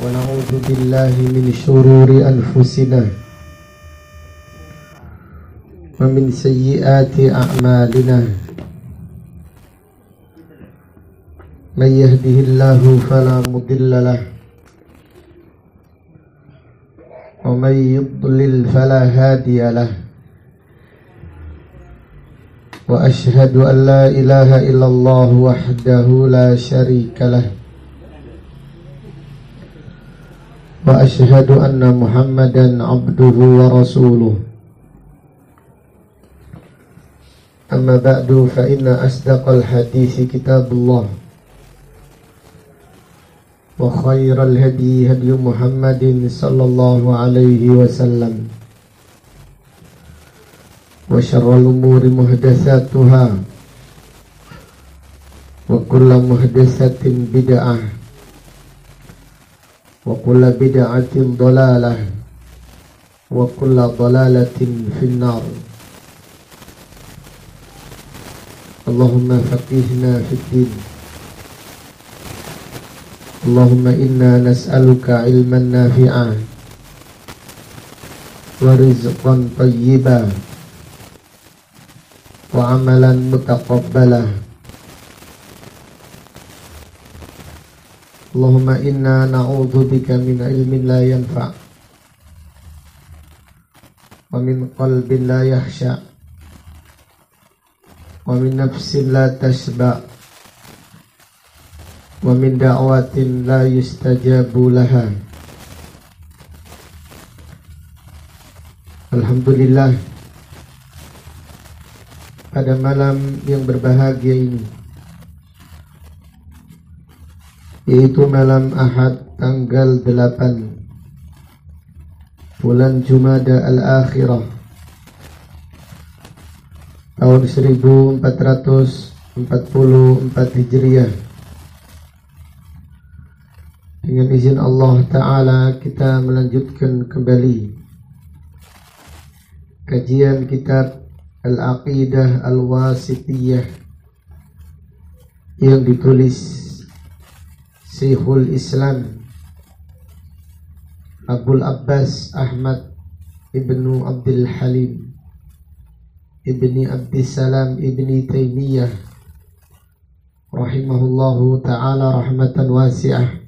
ونعوذ بالله من شرور أنفسنا ومن سيئات أعمالنا من يهده الله فلا مضل له ومن يضلل فلا هادي له وأشهد أن لا إله إلا الله وحده لا شريك له وأشهد أن محمدا عبده ورسوله أما بعد فإن أصدق الحديث كتاب الله وخير الهدي هدي محمد صلى الله عليه وسلم وشر الأمور محدثاتها وكل محدثة بدعة وكل بدعة ضلالة وكل ضلالة في النار. اللهم فقهنا في الدين. اللهم إنا نسألك علما نافعا ورزقا طيبا وعملا متقبلا. اللهم إنا نعوذ بك من علم لا ينفع ومن قلب لا يخشع ومن نفس لا تشبع ومن دعوة لا يستجاب لها. Alhamdulillah, pada malam yang berbahagia ini, yaitu malam Ahad tanggal 8 bulan Jumada al-Akhirah tahun 1444 Hijriah, dengan izin Allah Ta'ala kita melanjutkan kembali kajian kitab Al-Aqidah Al-Wasitiyah yang ditulis Syekhul Islam Abul Abbas Ahmad Ibnu Abdul Halim Ibni Abdissalam Ibni Taimiyah rahimahullahu ta'ala rahmatan wasi'ah.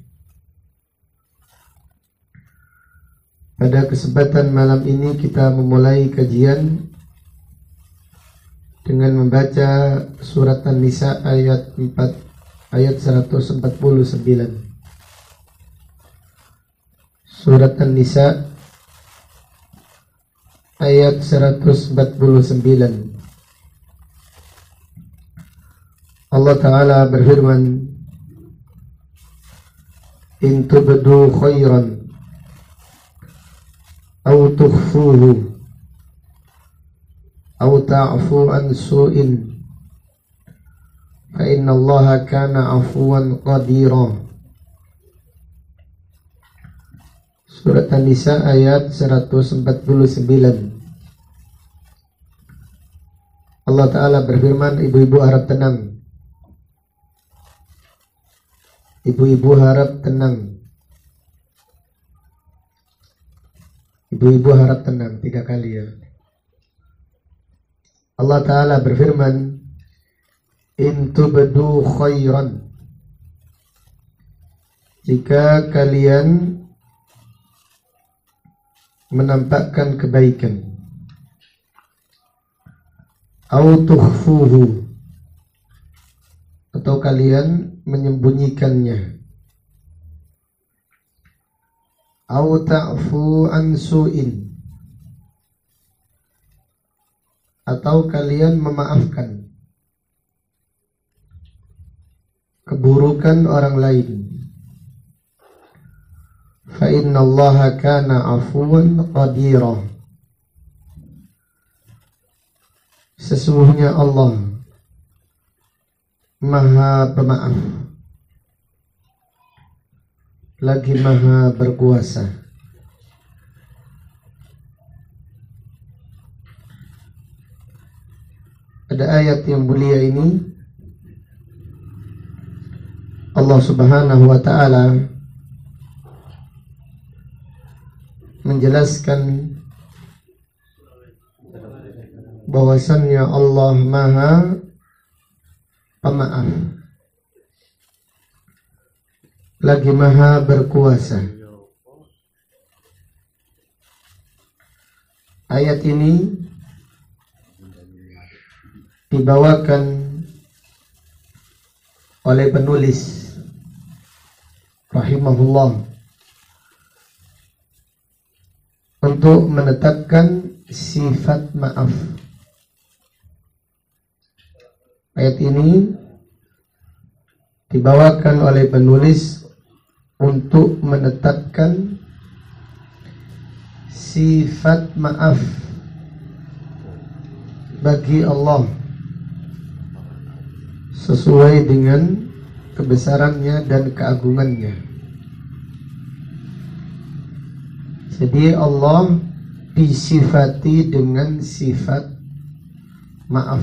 Pada kesempatan malam ini kita memulai kajian dengan membaca surat An-Nisa ayat 149. Surat An-Nisa ayat 149. Allah Ta'ala berfirman, in tubdu khairan aw tukhfuhu aw ta'fu an su'in fa inna Allaha kana 'afuwan qadira. Surat An-Nisa ayat 149. Allah Ta'ala berfirman, ibu-ibu harap tenang. Ibu-ibu harap tenang. Ibu-ibu harap tenang 3 kali ya. Allah Ta'ala berfirman, in tubdu khairan, jika kalian menampakkan kebaikan, au tukhfuhu, atau kalian menyembunyikannya, au ta'fu an su'in, atau kalian memaafkan keburukan orang lain, fa inna Allaha kana 'afuwan qadira, sesungguhnya Allah Maha Pemaaf lagi Maha Berkuasa. Pada ayat yang mulia ini Allah Subhanahu wa ta'ala menjelaskan bahwasannya Allah Maha Pemaaf lagi Maha Berkuasa. Ayat ini dibawakan oleh penulis rahimahullah untuk menetapkan sifat maaf. Ayat ini dibawakan oleh penulis untuk menetapkan sifat maaf bagi Allah sesuai dengan kebesarannya dan keagungannya. Jadi Allah disifati dengan sifat maaf,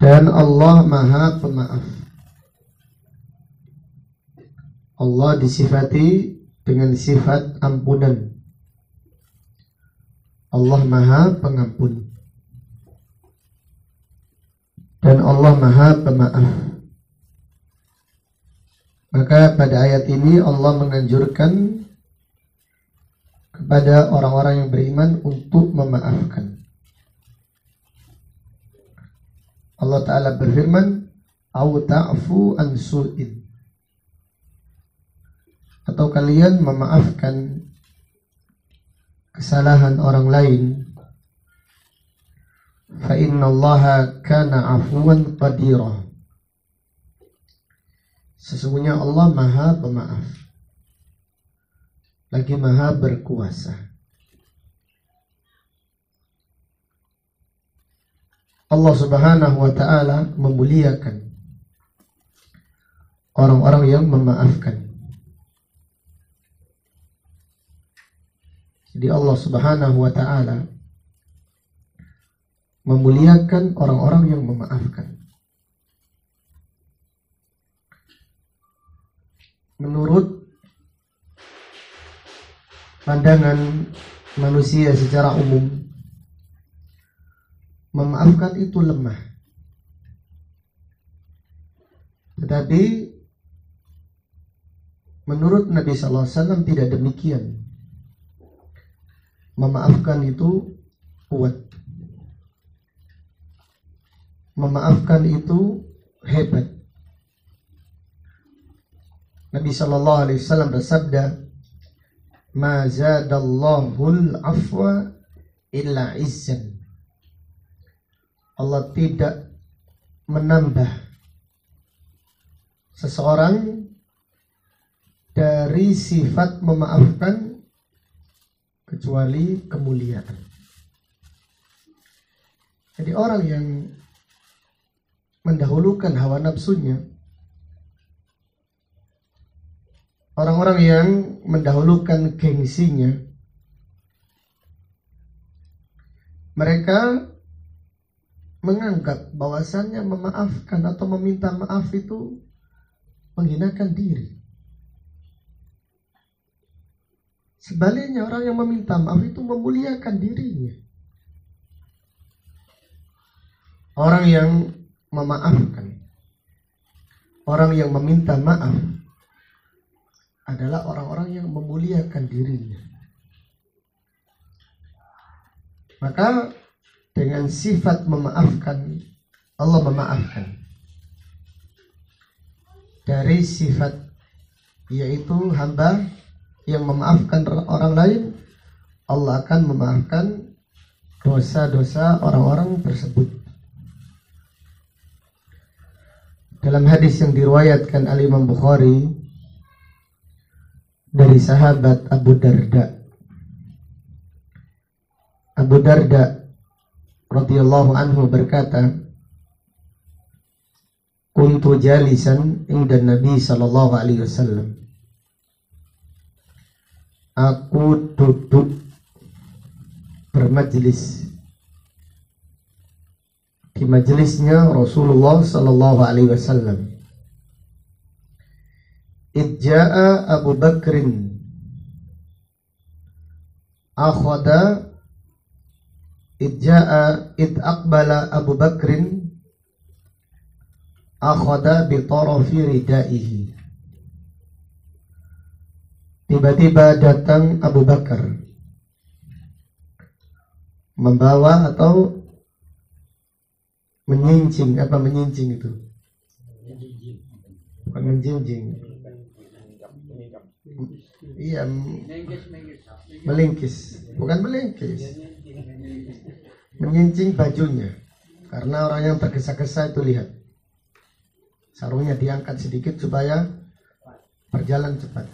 dan Allah Maha Pemaaf. Allah disifati dengan sifat ampunan. Allah Maha Pengampun. Dan Allah Maha Pemaaf. Maka pada ayat ini Allah menganjurkan kepada orang-orang yang beriman untuk memaafkan. Allah Ta'ala berfirman, "Au ta'fu an su'in." Atau kalian memaafkan kesalahan orang lain. Fa innallaha kana 'afuwan qadira. Sesungguhnya Allah Maha Pemaaf, lagi Maha Berkuasa. Allah Subhanahu wa ta'ala memuliakan orang-orang yang memaafkan. Jadi Allah Subhanahu wa ta'ala memuliakan orang-orang yang memaafkan. Menurut pandangan manusia secara umum, memaafkan itu lemah. Tetapi menurut Nabi sallallahu alaihi wasallam tidak demikian. Memaafkan itu kuat. Memaafkan itu hebat. Nabi sallallahu alaihi wasallam bersabda, "Ma zadallahul afwa illa izzan." Allah tidak menambah seseorang dari sifat memaafkan kecuali kemuliaan. Jadi orang yang mendahulukan hawa nafsunya, orang-orang yang mendahulukan gengsinya, mereka menganggap bahwasannya memaafkan atau meminta maaf itu menghinakan diri. Sebaliknya, orang yang meminta maaf itu memuliakan dirinya. Orang yang memaafkan, orang yang meminta maaf adalah orang-orang yang memuliakan dirinya. Maka dengan sifat memaafkan, Allah memaafkan. Dari sifat yaitu hamba yang memaafkan orang lain, Allah akan memaafkan dosa-dosa orang-orang tersebut. Dalam hadis yang diriwayatkan oleh Imam Bukhari dari sahabat Abu Darda, Abu Darda radhiyallahu anhu berkata, "Kuntu jalisan inda Nabi sallallahu alaihi wasallam." Aku duduk bermajlis di majelisnya Rasulullah sallallahu alaihi wasallam. Idja'a Abu Bakrin akhadha id aqbala Abu Bakrin akhadha bi tarafi ridaihi. Tiba-tiba datang Abu Bakar membawa atau menyincing. Apa menyincing itu? Bukan menjinjing. Iya, melingkis. Bukan melingkis. Menyincing bajunya. Karena orang yang tergesa-gesa itu lihat. Sarungnya diangkat sedikit supaya berjalan cepat.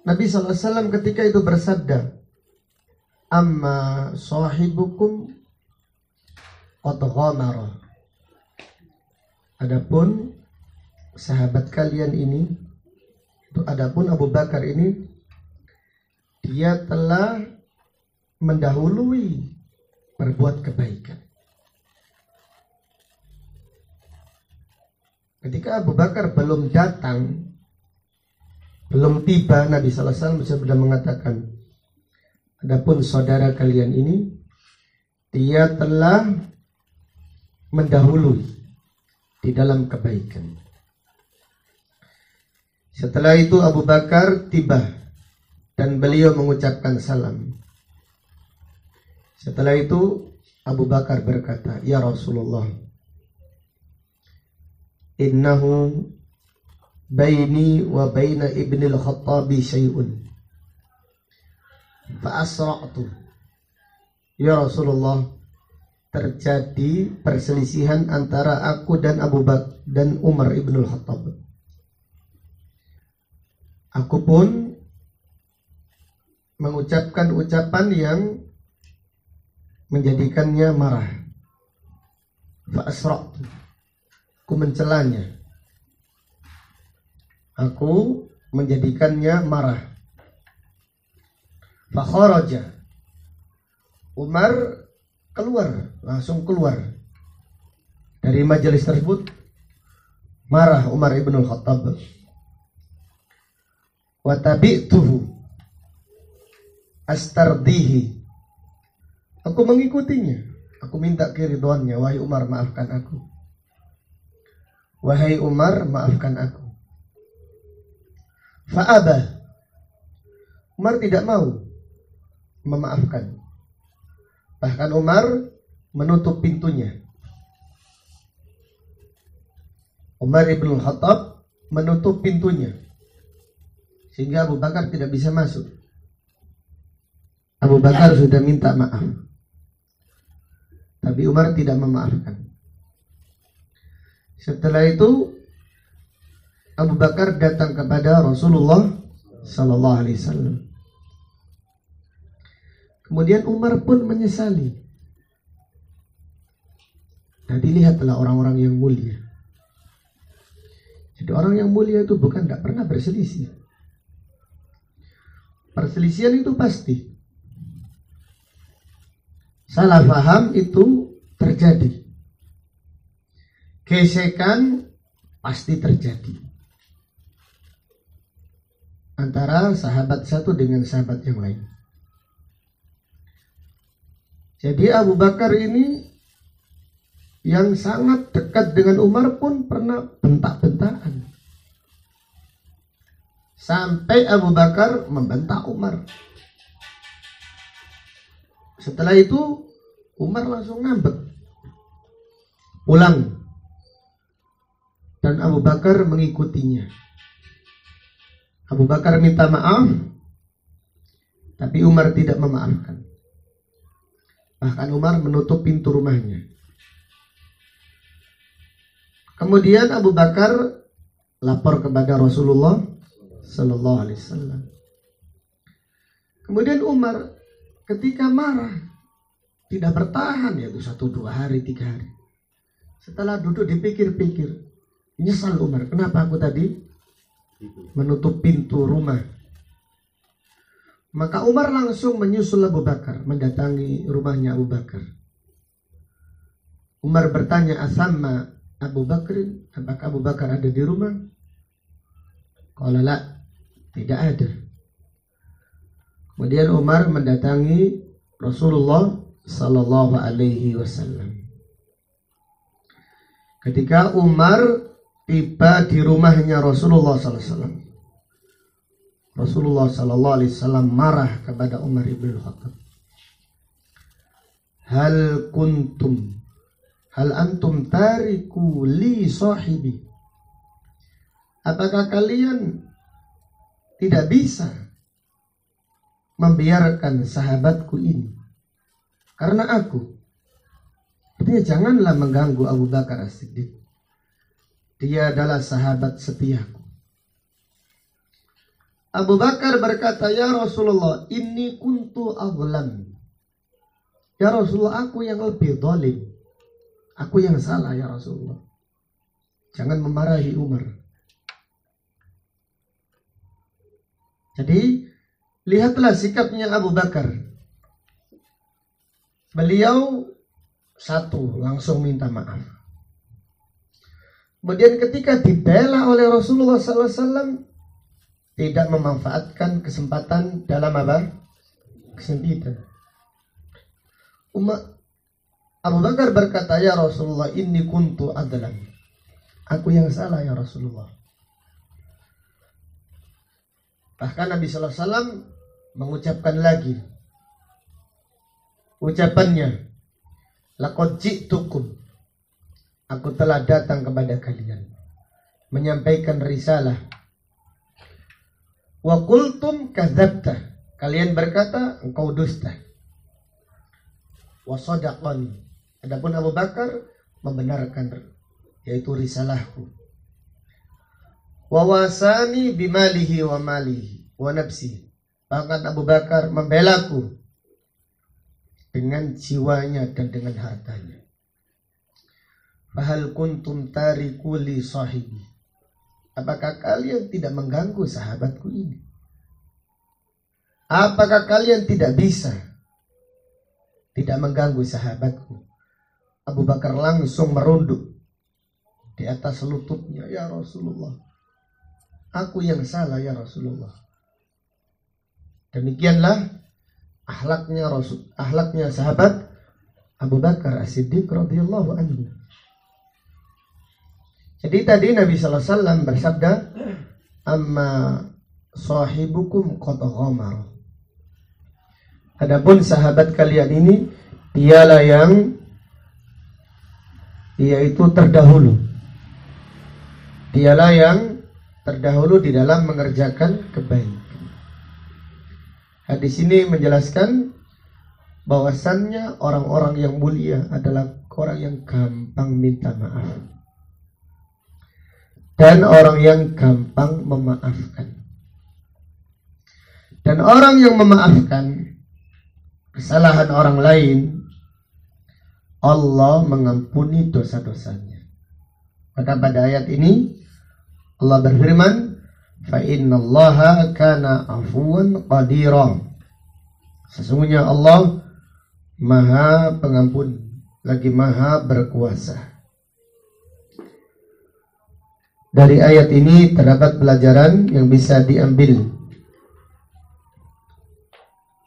Nabi SAW ketika itu bersabda, amma sahibukum qad ghamara. Adapun sahabat kalian ini, adapun Abu Bakar ini, dia telah mendahului berbuat kebaikan. Ketika Abu Bakar belum datang, belum tiba, Nabi SAW sudah mengatakan, adapun saudara kalian ini, dia telah mendahului di dalam kebaikan. Setelah itu Abu Bakar tiba dan beliau mengucapkan salam. Setelah itu Abu Bakar berkata, ya Rasulullah, innahu baini wa baina ibni al-Khattabi syai'un fa asra'tu. Ya Rasulullah, terjadi perselisihan antara aku dan Abu Bakar dan Umar ibn al-Khattab. Aku pun mengucapkan ucapan yang menjadikannya marah. Fa asra'tu, aku mencelanya. Aku menjadikannya marah. Fa kharaja, Umar keluar, langsung keluar dari majelis tersebut. Marah Umar ibn al-Khattab. Wa tabi'tuhu astardihi, aku mengikutinya, aku minta keridhaannya. Wahai Umar, maafkan aku. Wahai Umar, maafkan aku. Fa'aba, Umar tidak mau memaafkan. Bahkan Umar menutup pintunya. Umar ibn Khattab menutup pintunya sehingga Abu Bakar tidak bisa masuk. Abu Bakar sudah minta maaf, tapi Umar tidak memaafkan. Setelah itu Abu Bakar datang kepada Rasulullah Sallallahu Alaihi Wasallam. Kemudian Umar pun menyesali. Jadi lihatlah orang-orang yang mulia. Jadi orang yang mulia itu bukan tidak pernah berselisih. Perselisihan itu pasti. Salah paham itu terjadi. Gesekan pasti terjadi antara sahabat satu dengan sahabat yang lain. Jadi Abu Bakar ini yang sangat dekat dengan Umar pun pernah bentak-bentakan. Sampai Abu Bakar membentak Umar. Setelah itu Umar langsung ngambek, pulang. Dan Abu Bakar mengikutinya. Abu Bakar minta maaf, tapi Umar tidak memaafkan. Bahkan Umar menutup pintu rumahnya. Kemudian Abu Bakar lapor kepada Rasulullah Sallallahu Alaihi Wasallam. Kemudian Umar ketika marah tidak bertahan, yaitu 1-2 hari, 3 hari. Setelah duduk dipikir-pikir, nyesal Umar, kenapa aku tadi menutup pintu rumah. Maka Umar langsung menyusul Abu Bakar, mendatangi rumahnya Abu Bakar. Umar bertanya, asamma Abu Bakr, apakah Abu Bakar ada di rumah? Qala la, Tidak ada. Kemudian Umar mendatangi Rasulullah sallallahu alaihi wasallam. Ketika Umar tiba di rumahnya Rasulullah sallallahu alaihi wasallam, Rasulullah sallallahu alaihi wasallam marah kepada Umar ibn Khattab. Hal antum tariku li sahibi. Apakah kalian tidak bisa membiarkan sahabatku ini karena aku? Artinya janganlah mengganggu Abu Bakar As-Siddiq. Dia adalah sahabat setiaku. Abu Bakar berkata, ya Rasulullah, inni kuntu azlam. Ya Rasulullah, aku yang lebih zalim. Aku yang salah ya Rasulullah. Jangan memarahi Umar. Jadi lihatlah sikapnya Abu Bakar. Beliau langsung minta maaf. Kemudian ketika dibela oleh Rasulullah SAW, tidak memanfaatkan kesempatan dalam apa? Kesempitan. Abu Bakar berkata, ya Rasulullah, inni kuntu adlan. Aku yang salah ya Rasulullah. Bahkan Nabi sallallahu alaihi wasallam mengucapkan lagi ucapannya, laqad ji'tukum. Aku telah datang kepada kalian menyampaikan risalah. Wa qultum kadzabta. Kalian berkata engkau dusta. Wa sadaqani. Adapun Abu Bakar membenarkan yaitu risalahku. Wa wasani bimalihi wa malihi wa nafsihi. Bahkan Abu Bakar membelaku dengan jiwanya dan dengan hartanya. Fahal kuntum tariku li sahibi. Apakah kalian tidak mengganggu sahabatku ini? Apakah kalian tidak bisa tidak mengganggu sahabatku? Abu Bakar langsung merunduk di atas lututnya, ya Rasulullah, aku yang salah ya Rasulullah. Demikianlah akhlaknya sahabat Abu Bakar As-Siddiq radhiyallahu anhu. Jadi tadi Nabi sallallahu alaihi wasallam bersabda, amma sahibukum qad ghamara. Adapun sahabat kalian ini dialah yang yaitu terdahulu. Dialah yang terdahulu di dalam mengerjakan kebaikan. Hadis ini menjelaskan bahwasannya orang-orang yang mulia adalah orang yang gampang minta maaf dan orang yang gampang memaafkan. Dan orang yang memaafkan kesalahan orang lain, Allah mengampuni dosa-dosanya. Maka pada ayat ini Allah berfirman, fa innallaha kana afuwan qadira. Sesungguhnya Allah Maha Pengampun lagi Maha Berkuasa. Dari ayat ini terdapat pelajaran yang bisa diambil.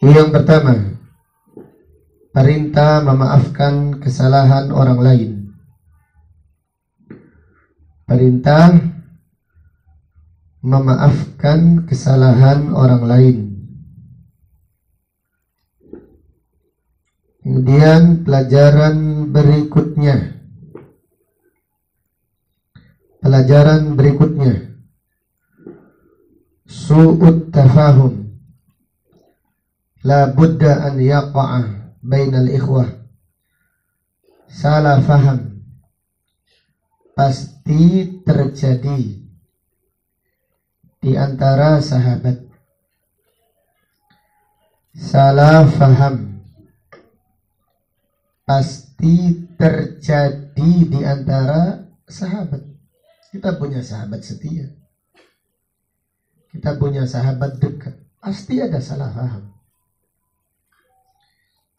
Yang pertama, perintah memaafkan kesalahan orang lain. Perintah memaafkan kesalahan orang lain. Kemudian pelajaran berikutnya. Su'ut tafahum. La budda an yaqa'a bainal ikhwah. Salah faham pasti terjadi di antara sahabat. Salah faham pasti terjadi di antara sahabat. Kita punya sahabat setia, kita punya sahabat dekat, pasti ada salah faham.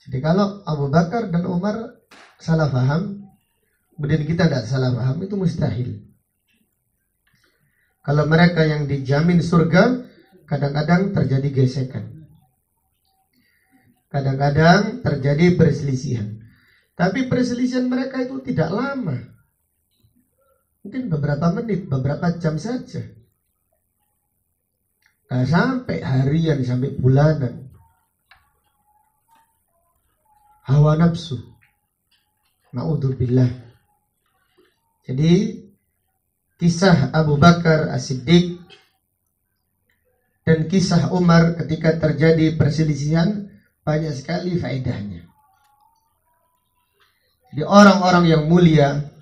Jadi kalau Abu Bakar dan Umar salah faham, kemudian kita tidak salah faham, itu mustahil. Kalau mereka yang dijamin surga, kadang-kadang terjadi gesekan. Kadang-kadang terjadi perselisihan. Tapi perselisihan mereka itu tidak lama. Mungkin beberapa menit, beberapa jam saja. Gak sampai harian, sampai bulanan. Hawa nafsu. Na'udzubillah. Jadi kisah Abu Bakar As-Siddiq dan kisah Umar ketika terjadi perselisihan banyak sekali faedahnya. Jadi orang-orang yang mulia,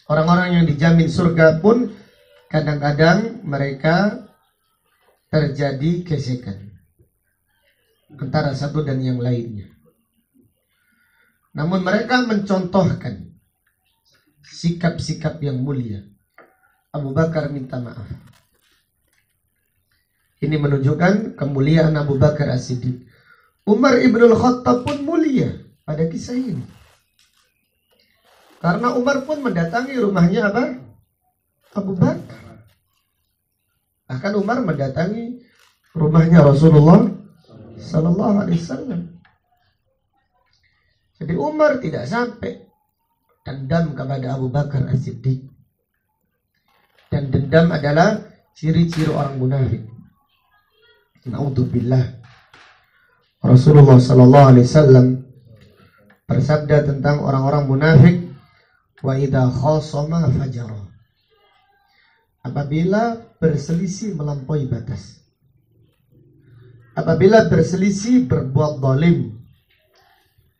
orang-orang yang dijamin surga pun kadang-kadang mereka terjadi gesekan antara satu dan yang lainnya. Namun mereka mencontohkan sikap-sikap yang mulia. Abu Bakar minta maaf. Ini menunjukkan kemuliaan Abu Bakar As-Siddiq. Umar Ibnul Khattab pun mulia pada kisah ini. Karena Umar pun mendatangi rumahnya apa? Abu Bakar. Bahkan Umar mendatangi rumahnya Rasulullah Sallallahu Alaihi Wasallam. Jadi Umar tidak sampai dendam kepada Abu Bakar As-Siddiq. Dan dendam adalah ciri-ciri orang munafik. Na'udzubillah. Rasulullah Sallallahu Alaihi Wasallam bersabda tentang orang-orang munafik, wa idza khasama fajara. Apabila berselisih melampaui batas. Apabila berselisih berbuat zalim,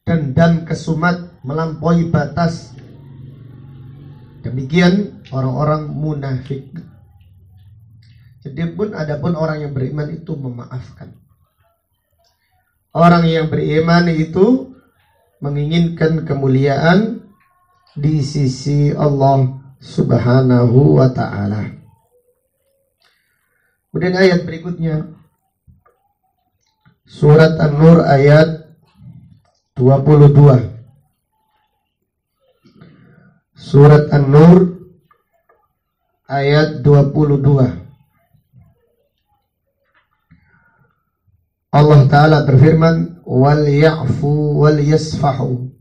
dendam kesumat melampaui batas. Demikian orang-orang munafik. Jadi pun adapun orang yang beriman itu memaafkan. Orang yang beriman itu menginginkan kemuliaan di sisi Allah Subhanahu wa ta'ala. Kemudian ayat berikutnya, surat An-Nur ayat 22. Surat An-Nur ayat 22. Allah Ta'ala berfirman, wal ya'fu wal yasfahu.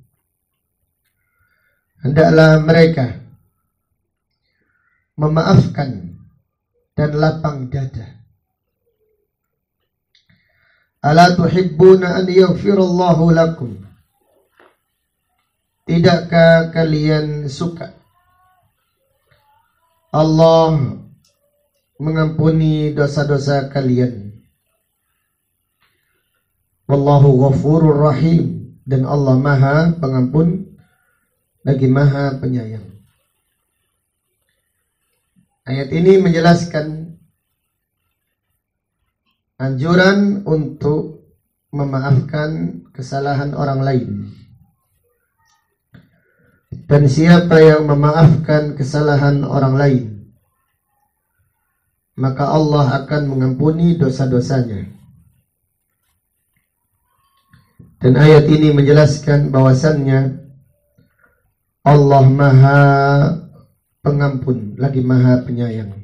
Hendaklah mereka memaafkan dan lapang dada. Ala tuhibbuna an yaghfirallahu lakum. Tidakkah kalian suka Allah mengampuni dosa-dosa kalian? Wallahu ghafurur rahim. Dan Allah Maha Pengampun lagi Maha Penyayang. Ayat ini menjelaskan anjuran untuk memaafkan kesalahan orang lain. Dan siapa yang memaafkan kesalahan orang lain, maka Allah akan mengampuni dosa-dosanya. Dan ayat ini menjelaskan bahwasannya Allah Maha Pengampun lagi Maha Penyayang.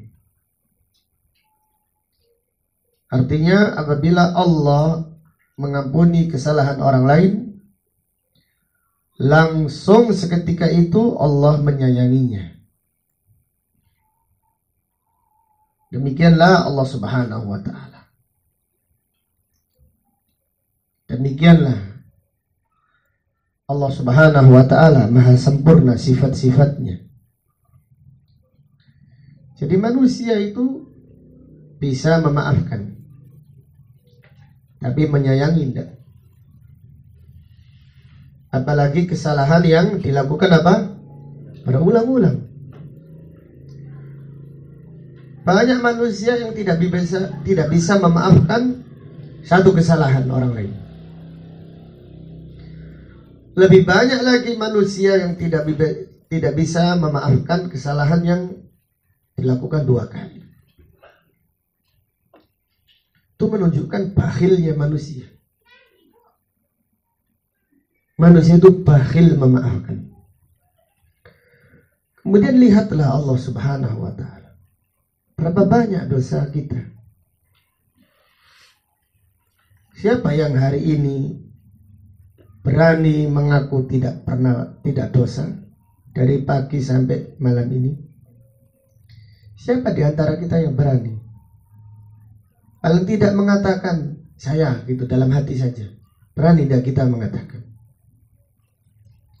Artinya apabila Allah mengampuni kesalahan orang lain, langsung seketika itu Allah menyayanginya. Demikianlah Allah Subhanahu wa ta'ala. Demikianlah Allah Subhanahu wa ta'ala maha sempurna sifat-sifatnya. Jadi manusia itu bisa memaafkan, tapi menyayangi tidak. Apalagi kesalahan yang dilakukan apa? Berulang-ulang. Banyak manusia yang tidak bisa memaafkan satu kesalahan orang lain. Lebih banyak lagi manusia yang tidak bisa memaafkan kesalahan yang dilakukan 2 kali. Itu menunjukkan bakhilnya manusia. Manusia itu bakhil memaafkan. Kemudian lihatlah Allah Subhanahu wa ta'ala. Berapa banyak dosa kita. Siapa yang hari ini berani mengaku tidak dosa dari pagi sampai malam ini? Siapa di antara kita yang berani? Paling tidak mengatakan saya gitu dalam hati saja. Berani tidak kita mengatakan?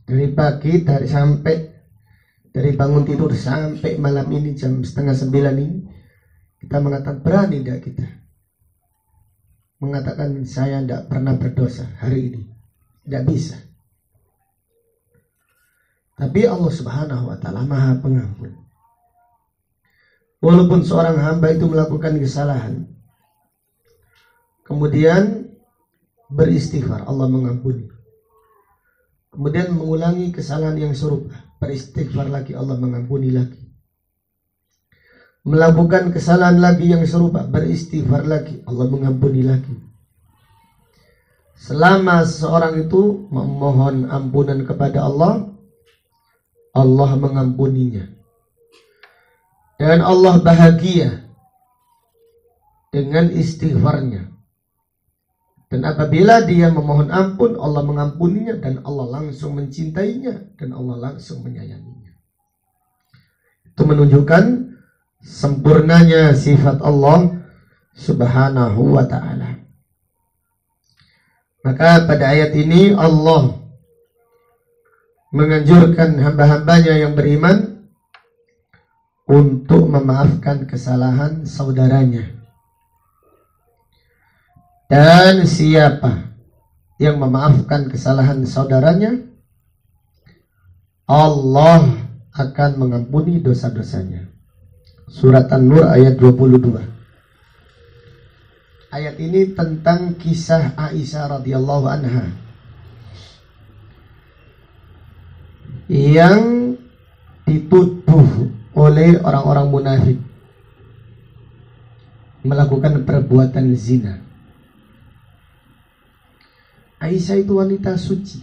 Dari pagi dari bangun tidur sampai malam ini jam 8:30 ini, kita mengatakan berani tidak kita mengatakan saya tidak pernah berdosa hari ini? Tidak bisa. Tapi Allah Subhanahu wa Ta'ala Maha Pengampun. Walaupun seorang hamba itu melakukan kesalahan, kemudian beristighfar, Allah mengampuni. Kemudian mengulangi kesalahan yang serupa, beristighfar lagi, Allah mengampuni lagi. Melakukan kesalahan lagi yang serupa, beristighfar lagi, Allah mengampuni lagi. Selama seorang itu memohon ampunan kepada Allah, Allah mengampuninya. Dan Allah bahagia dengan istighfarnya. Dan apabila dia memohon ampun, Allah mengampuninya dan Allah langsung mencintainya dan Allah langsung menyayanginya. Itu menunjukkan sempurnanya sifat Allah Subhanahu wa Ta'ala. Maka pada ayat ini Allah menganjurkan hamba-hambanya yang beriman untuk memaafkan kesalahan saudaranya. Dan siapa yang memaafkan kesalahan saudaranya, Allah akan mengampuni dosa-dosanya. Surat An-Nur ayat 22. Ayat ini tentang kisah Aisyah radhiyallahu anha yang dituduh oleh orang-orang munafik melakukan perbuatan zina. Aisyah itu wanita suci.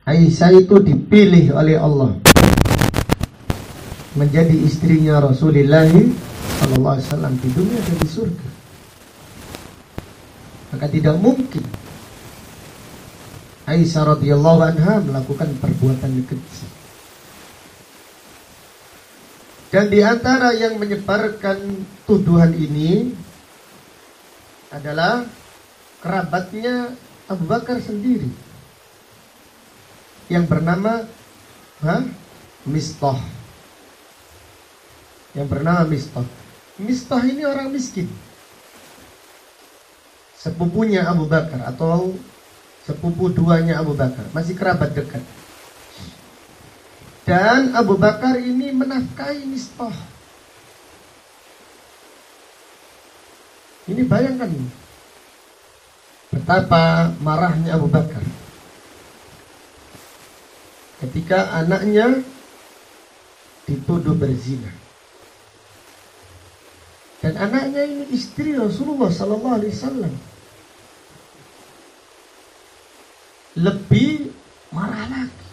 Aisyah itu dipilih oleh Allah menjadi istrinya Rasulullah sallallahu alaihi wasallam di dunia dan di surga. Maka tidak mungkin Aisyah radhiyallahu anha melakukan perbuatan keji. Dan di antara yang menyebarkan tuduhan ini adalah kerabatnya Abu Bakar sendiri yang bernama Mistah. Yang bernama Mistah. Mistah ini orang miskin, sepupunya Abu Bakar atau sepupu duanya Abu Bakar, masih kerabat dekat. Dan Abu Bakar ini menafkahi Mistah. Ini bayangkan ini, betapa marahnya Abu Bakar ketika anaknya dituduh berzina. Dan anaknya ini istri Rasulullah sallallahu alaihi wasallam. Lebih marah lagi.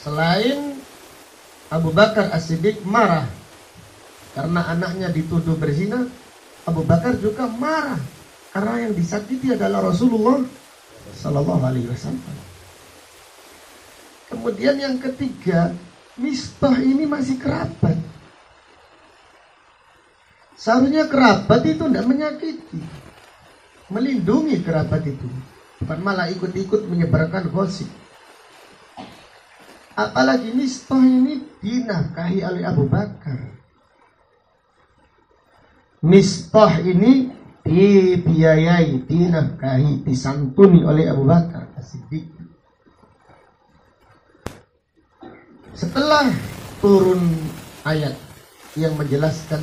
Selain Abu Bakar As-Siddiq marah karena anaknya dituduh berzina, Abu Bakar juga marah karena yang disakiti adalah Rasulullah sallallahu alaihi wasallam. Kemudian yang ketiga, Mistah ini masih kerabat. Seharusnya kerabat itu tidak menyakiti, melindungi kerabat itu, bukan malah ikut-ikut menyebarkan gosip. Apalagi Mistah ini dinafkahi oleh Abu Bakar. Mistah ini dibiayai, dinafkahi, disantuni oleh Abu Bakar As-Siddiq. Setelah turun ayat yang menjelaskan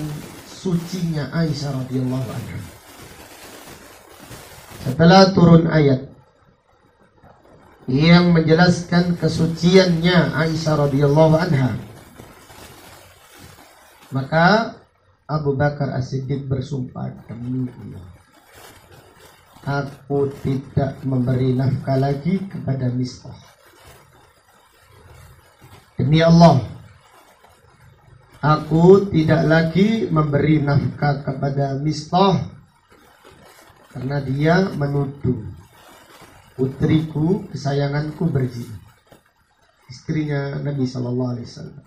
sucinya Aisyah radhiyallahu anha, setelah turun ayat yang menjelaskan kesuciannya Aisyah radhiyallahu anha, maka Abu Bakar As-Siddiq bersumpah, demi Allah, aku tidak memberi nafkah lagi kepada Mistah. Demi Allah, Aku tidak lagi memberi nafkah kepada Mistah karena dia menuduh putriku kesayanganku berzina, istrinya Nabi Sallallahu Alaihi Wasallam.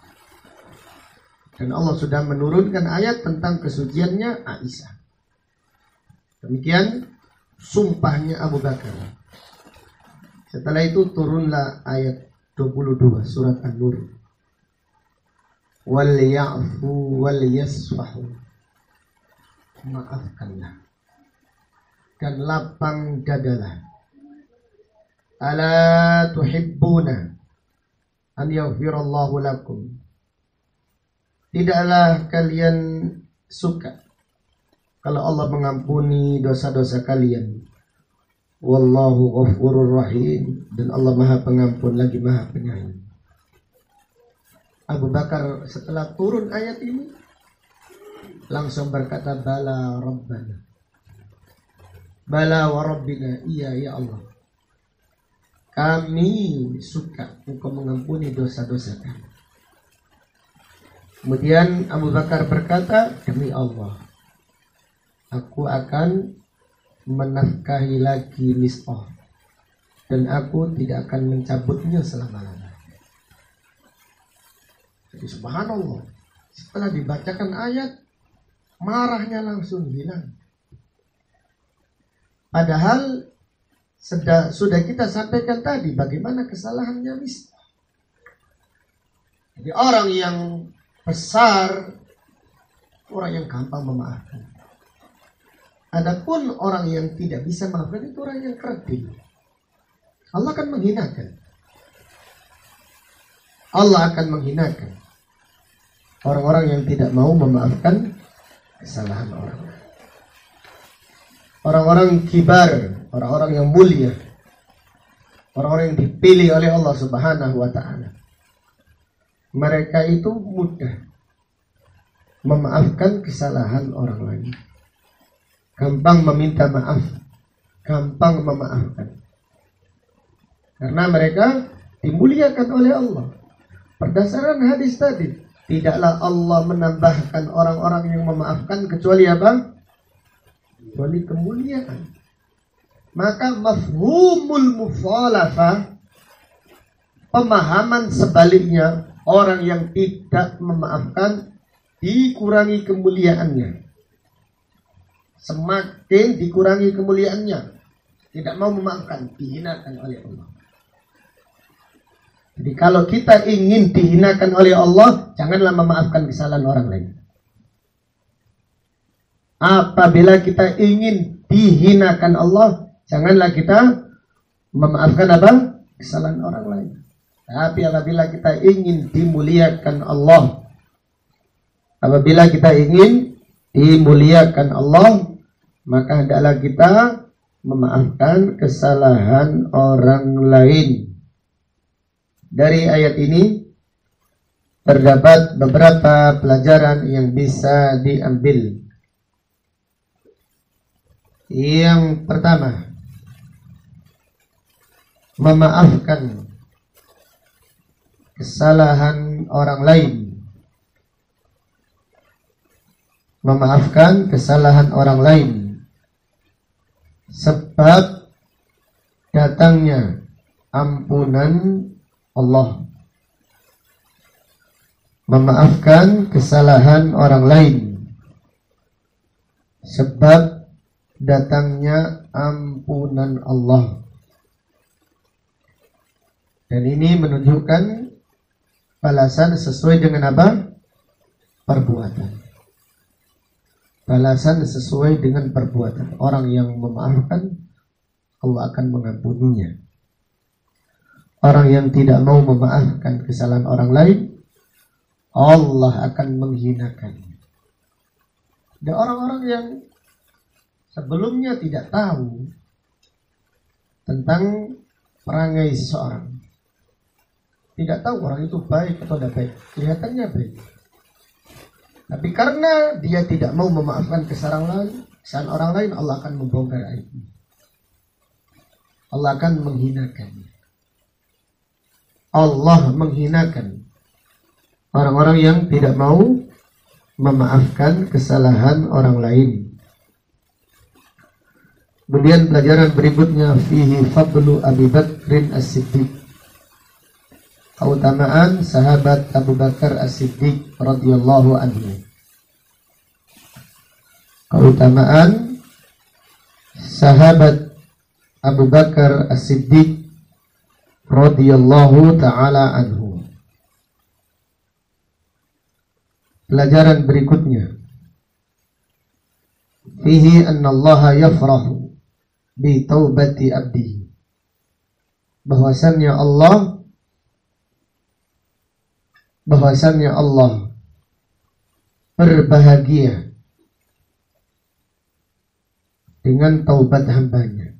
Dan Allah sudah menurunkan ayat tentang kesuciannya Aisyah. Demikian sumpahnya Abu Bakar. Setelah itu turunlah ayat 22 surat An-Nur. Wal ya'fu wal yasfahu. Maafkanlah dan lapang dadalah. Ala tuhibbuna an yaghfirallahu lakum. Tidaklah kalian suka kalau Allah mengampuni dosa-dosa kalian. Wallahu ghafurur rahim, dan Allah Maha Pengampun lagi Maha Penyayang. Abu Bakar setelah turun ayat ini langsung berkata, bala rabbana, bala wa rabbina, iya ya Allah, kami suka Engkau mengampuni dosa-dosa kami. Kemudian Abu Bakar berkata, demi Allah, aku akan menafkahi lagi Mistah dan aku tidak akan mencabutnya selama-lamanya. Jadi subhanallah, setelah dibacakan ayat, marahnya langsung hilang. Padahal sudah kita sampaikan tadi bagaimana kesalahannya Mistah. Jadi orang yang besar, orang yang gampang memaafkan. Adapun orang yang tidak bisa maafkan itu orang yang kerdil. Allah akan menghinakan. Allah akan menghinakan orang-orang yang tidak mau memaafkan kesalahan orang. Orang-orang kibar, orang-orang yang mulia, orang-orang yang dipilih oleh Allah Subhanahu wa Ta'ala. Mereka itu mudah memaafkan kesalahan orang lain. Gampang meminta maaf, gampang memaafkan. Karena mereka dimuliakan oleh Allah. Berdasarkan hadis tadi, tidaklah Allah menambahkan orang-orang yang memaafkan kecuali apa? Kecuali kemuliaan. Maka mafhumul mukhalafah, pemahaman sebaliknya, orang yang tidak memaafkan dikurangi kemuliaannya. Semakin dikurangi kemuliaannya, tidak mau memaafkan, dihinakan oleh Allah. Jadi kalau kita ingin dihinakan oleh Allah, janganlah memaafkan kesalahan orang lain. Apabila kita ingin dihinakan Allah, janganlah kita memaafkan apa? Kesalahan orang lain. Tapi apabila kita ingin dimuliakan Allah, apabila kita ingin dimuliakan Allah, maka hendaklah kita memaafkan kesalahan orang lain. Dari ayat ini terdapat beberapa pelajaran yang bisa diambil. Yang pertama, memaafkan kesalahan orang lain. Memaafkan kesalahan orang lain sebab datangnya ampunan Allah. Memaafkan kesalahan orang lain sebab datangnya ampunan Allah. Dan ini menunjukkan balasan sesuai dengan apa? Perbuatan. Balasan sesuai dengan perbuatan. Orang yang memaafkan, Allah akan mengampuninya. Orang yang tidak mau memaafkan kesalahan orang lain, Allah akan menghinakannya. Dan orang-orang yang sebelumnya tidak tahu tentang perangai seseorang, tidak tahu orang itu baik atau tidak baik, kelihatannya baik, tapi karena dia tidak mau memaafkan kesalahan orang lain, Allah akan membongkar aibnya. Allah akan menghinakannya. Allah menghinakan orang-orang yang tidak mau memaafkan kesalahan orang lain. Kemudian pelajaran berikutnya, fihi fadlu Abi Bakrin As-Siddiq, keutamaan sahabat Abu Bakar As-Siddiq radhiyallahu anhu. Keutamaan sahabat Abu Bakar As-Siddiq radhiyallahu taala anhu. Pelajaran berikutnya, fihi anna Allah yafrahu bi taubati abdi, bahwasannya Allah berbahagia dengan taubat hambanya.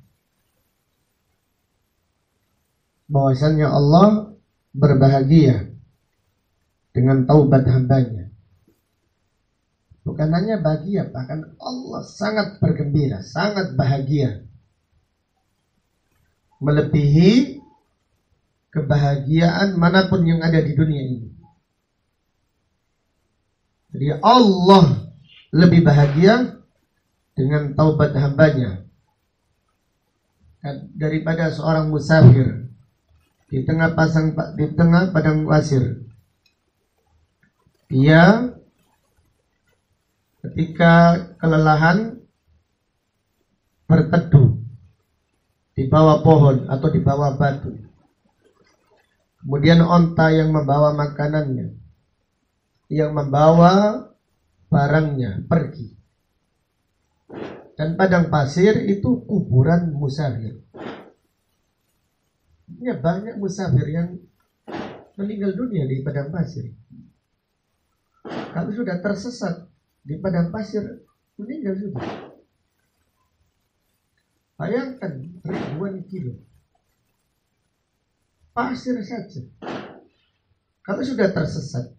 Bahwasannya Allah berbahagia dengan taubat hambanya. Bukan hanya bahagia, bahkan Allah sangat bergembira, sangat bahagia, melebihi kebahagiaan manapun yang ada di dunia ini. Jadi Allah lebih bahagia dengan taubat hambanya daripada seorang musafir di tengah padang pasir. Dia ketika kelelahan berteduh di bawah pohon atau di bawah batu. Kemudian onta yang membawa makanannya, yang membawa barangnya pergi. Dan padang pasir itu kuburan musafir. Ya, banyak musafir yang meninggal dunia di padang pasir. Kalau sudah tersesat di padang pasir, meninggal sudah. Bayangkan ribuan kilo pasir saja. Kalau sudah tersesat,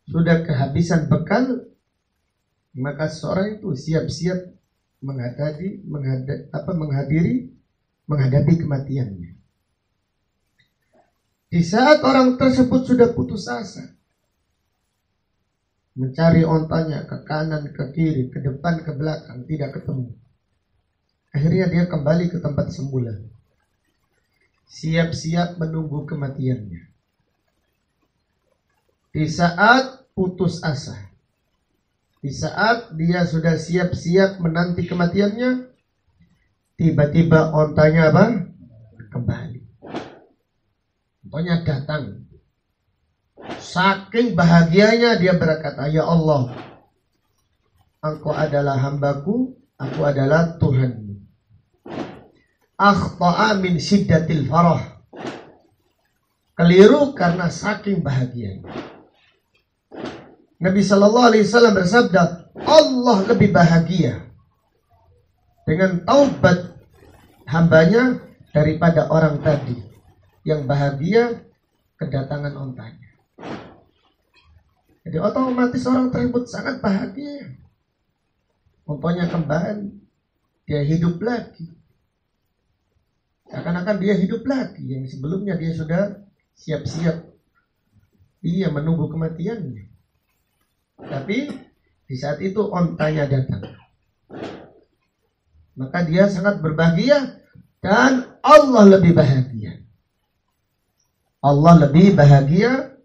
sudah kehabisan bekal, maka seorang itu siap-siap menghadapi kematiannya. Di saat orang tersebut sudah putus asa, mencari ontanya ke kanan, ke kiri, ke depan, ke belakang, tidak ketemu. Akhirnya dia kembali ke tempat semula, siap-siap menunggu kematiannya. Di saat putus asa, di saat dia sudah siap-siap menanti kematiannya, tiba-tiba ontanya apa? Kembali. Ontanya datang. Saking bahagianya dia berkata, "Ya Allah, Engkau adalah hambaku, aku adalah Tuhanmu." Akhta'a min syiddatil farah. Keliru karena saking bahagianya. Nabi sallallahu alaihi wasallam bersabda, Allah lebih bahagia dengan taubat hambanya daripada orang tadi yang bahagia kedatangan ontanya. Jadi otomatis orang tersebut sangat bahagia. Ontanya kembali, dia hidup lagi. Seakan-akan dia hidup lagi, yang sebelumnya dia sudah siap-siap, dia menunggu kematiannya. Tapi di saat itu ontanya datang, maka dia sangat berbahagia dan Allah lebih bahagia. Allah lebih bahagia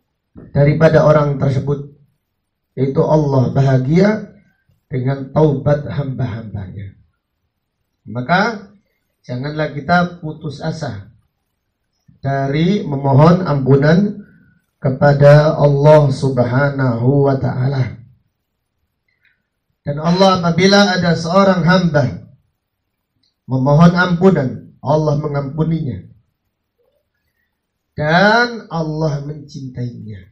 daripada orang tersebut, yaitu Allah bahagia dengan taubat hamba-hambanya. Maka janganlah kita putus asa dari memohon ampunan kepada Allah Subhanahu wa ta'ala. Dan Allah apabila ada seorang hamba memohon ampunan, Allah mengampuninya. Dan Allah mencintainya.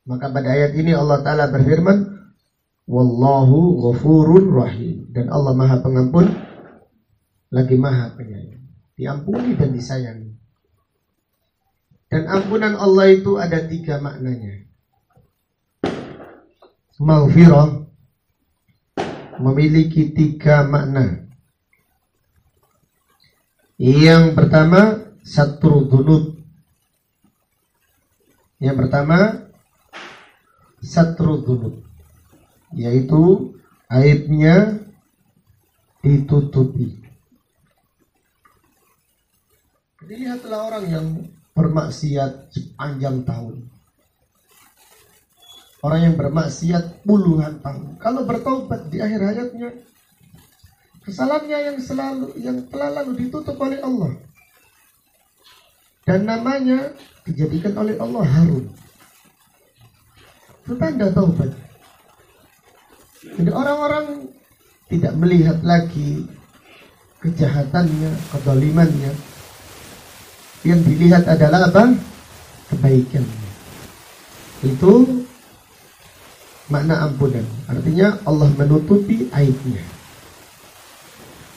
Maka pada ayat ini Allah Ta'ala berfirman, Wallahu ghafurur rahim. Dan Allah Maha Pengampun lagi Maha Penyayang. Diampuni dan disayangi. Dan ampunan Allah itu ada 3 maknanya. Maghfirah memiliki 3 makna. Yang pertama, satrul dzunub. Yang pertama, satrul dzunub, yaitu aibnya ditutupi. Lihatlah orang yang bermaksiat sepanjang tahun, orang yang bermaksiat puluhan tahun, kalau bertaubat di akhir hayatnya, kesalahannya yang telah lalu ditutup oleh Allah dan namanya dijadikan oleh Allah harum. Itu tanda taubat. Jadi orang-orang tidak melihat lagi kejahatannya, kezalimannya. Yang dilihat adalah apa? Kebaikan. Itu makna ampunan. Artinya Allah menutupi aibnya.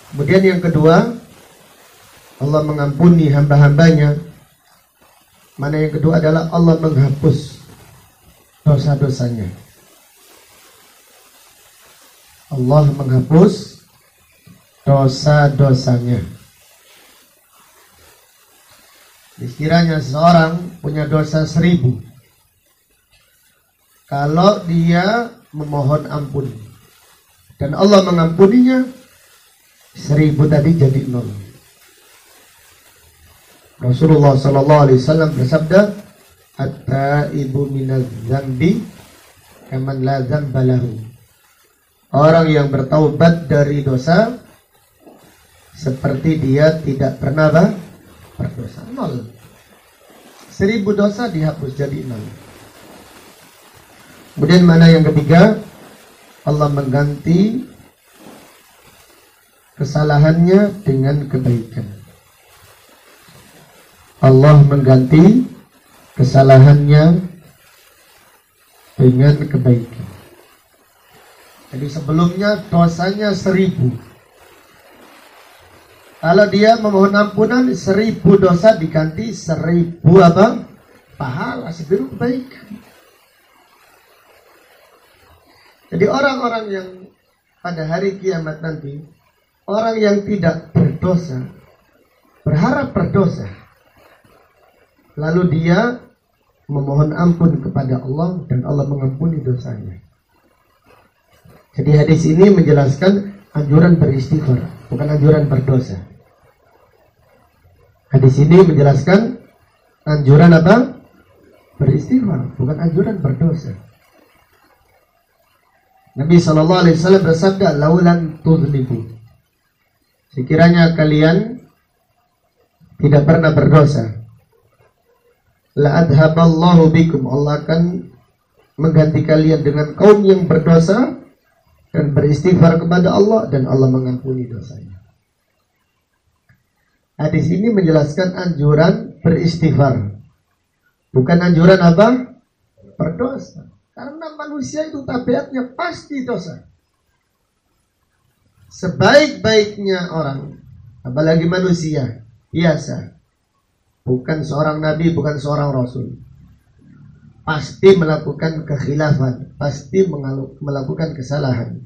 Kemudian yang kedua, Allah mengampuni hamba-hambanya. Mana yang kedua adalah Allah menghapus dosa-dosanya. Allah menghapus dosa-dosanya. Sekiranya seorang punya dosa 1000, kalau dia memohon ampun dan Allah mengampuninya, 1000 tadi jadi 0. Rasulullah SAW bersabda, "At-taibu minaz dzambi kaman la dzamba lahu." Orang yang bertaubat dari dosa seperti dia tidak pernah berdosa. 0. 1000 dosa dihapus jadi 0. Kemudian mana yang ketiga? Allah mengganti kesalahannya dengan kebaikan. Allah mengganti kesalahannya dengan kebaikan. Jadi sebelumnya dosanya 1000. Kalau dia memohon ampunan, 1000 dosa diganti 1000 apa? Pahala, 1000 kebaikan. Jadi orang-orang yang pada hari kiamat nanti, orang yang tidak berdosa, berharap berdosa, lalu dia memohon ampun kepada Allah dan Allah mengampuni dosanya. Jadi hadis ini menjelaskan anjuran beristighfar, bukan anjuran berdosa. Hadis ini menjelaskan anjuran apa? Beristighfar, bukan anjuran berdosa. Nabi SAW bersabda, "Laulan tuzlibu." Sekiranya kalian tidak pernah berdosa, la adhaballahu bikum, Allah akan mengganti kalian dengan kaum yang berdosa dan beristighfar kepada Allah dan Allah mengampuni dosanya. Hadis ini menjelaskan anjuran beristighfar, bukan anjuran apa? Berdosa. Karena manusia itu tabiatnya pasti dosa. Sebaik-baiknya orang, apalagi manusia biasa, bukan seorang nabi, bukan seorang rasul, pasti melakukan kekhilafan, pasti melakukan kesalahan.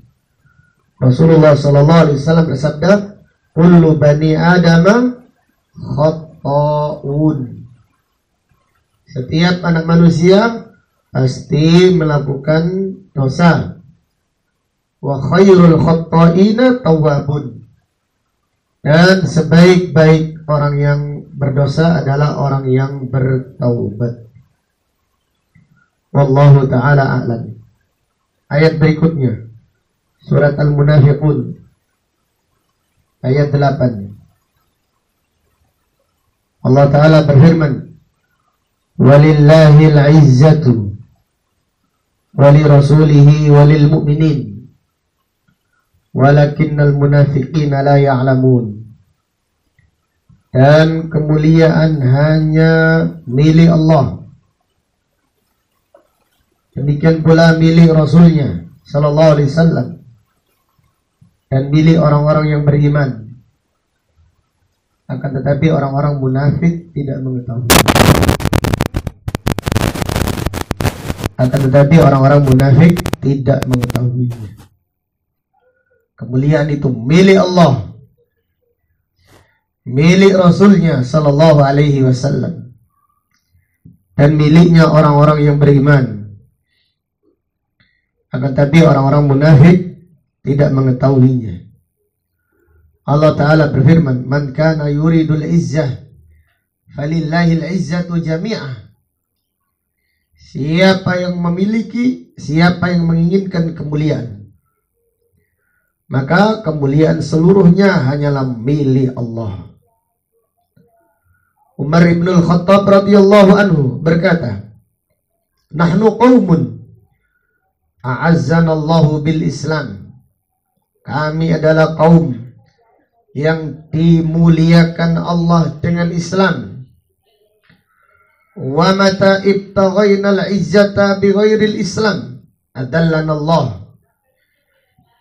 Rasulullah SAW bersabda, "Kullu bani Adama khata'un." Setiap anak manusia pasti melakukan dosa. Wa khairul khatta'ina tawwabun. Dan sebaik-baik orang yang berdosa adalah orang yang bertaubat. Wallahu ta'ala a'lam. Ayat berikutnya, surat Al-Munafiqun ayat 8. Allah Ta'ala berfirman, "Walillahil 'izzatu wali rasulihi walil mu'minin walakinnal munafiqina la ya'lamun." Dan kemuliaan hanya milik Allah, demikian pula milik Rasulnya sallallahu alaihi wasallam, dan milik orang-orang yang beriman. Akan tetapi orang-orang munafik tidak mengetahui. Akan tetapi orang-orang munafik tidak mengetahuinya. Kemuliaan itu milik Allah, milik Rasulnya sallallahu alaihi wasallam, dan miliknya orang-orang yang beriman. Akan tapi orang-orang munafik tidak mengetahuinya. Allah Ta'ala berfirman, "Man kana yuridul izzah falillahil izzatu jami'ah." Siapa yang menginginkan kemuliaan, maka kemuliaan seluruhnya hanyalah milik Allah. Umar ibn al-Khattab radhiyallahu anhu berkata, "Nahnu qaumun a'azzanallahu bil Islam." Kami adalah kaum yang dimuliakan Allah dengan Islam. Wa mata ibtaghainal izzata bighairil Islam adallana Allah.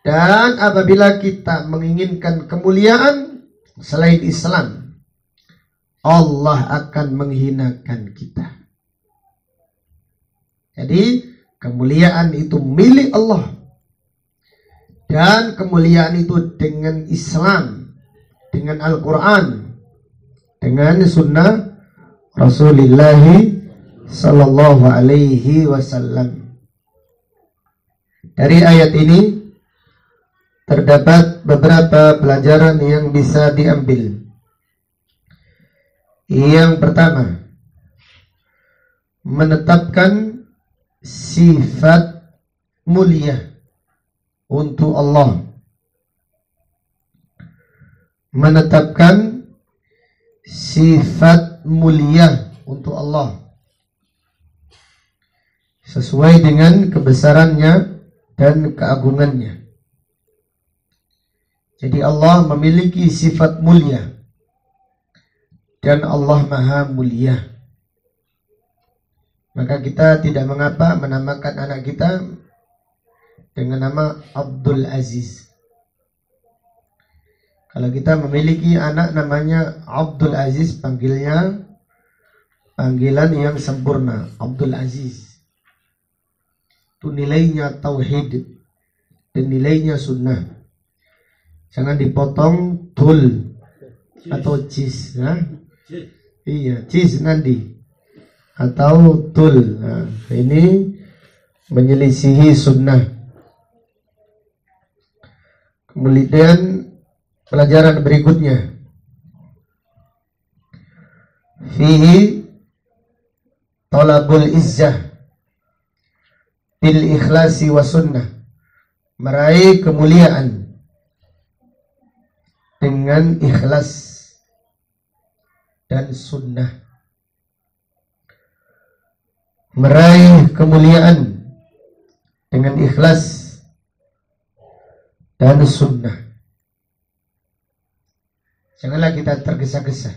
Dan apabila kita menginginkan kemuliaan selain Islam, Allah akan menghinakan kita. Jadi kemuliaan itu milik Allah. Dan kemuliaan itu dengan Islam, dengan Al-Quran, dengan sunnah Rasulullah sallallahu alaihi wasallam. Dari ayat ini terdapat beberapa pelajaran yang bisa diambil. Yang pertama, menetapkan sifat mulia untuk Allah. Menetapkan sifat mulia untuk Allah sesuai dengan kebesarannya dan keagungannya. Jadi Allah memiliki sifat mulia dan Allah Maha Mulia. Maka kita tidak mengapa menamakan anak kita dengan nama Abdul Aziz. Kalau kita memiliki anak namanya Abdul Aziz, panggilan yang sempurna, Abdul Aziz. Itu nilainya tauhid dan nilainya sunnah. Jangan dipotong tul atau cis, ya? Iya, cis nanti atau tul. Nah, ini menyelisihi sunnah. Kemudian pelajaran berikutnya, fihi talabul izzah bil ikhlasi wa sunnah, meraih kemuliaan dengan ikhlas dan sunnah. Meraih kemuliaan dengan ikhlas dan sunnah. Janganlah kita tergesa-gesa.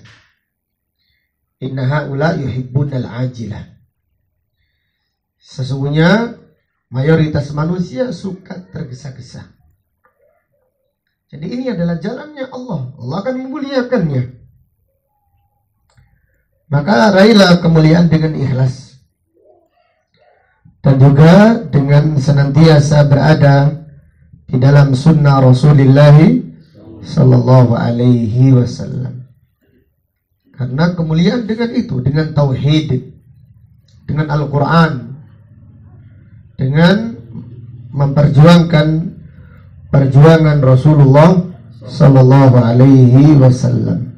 Inna haula yuhibbunal ajilah. Sesungguhnya mayoritas manusia suka tergesa-gesa. Jadi ini adalah jalannya Allah. Allah akan memuliakannya. Maka raihlah kemuliaan dengan ikhlas. Dan juga dengan senantiasa berada di dalam sunnah Rasulullah sallallahu alaihi wasallam. Karena kemuliaan dengan itu, dengan tauhid, dengan Al-Quran, dengan memperjuangkan perjuangan Rasulullah sallallahu alaihi wasallam.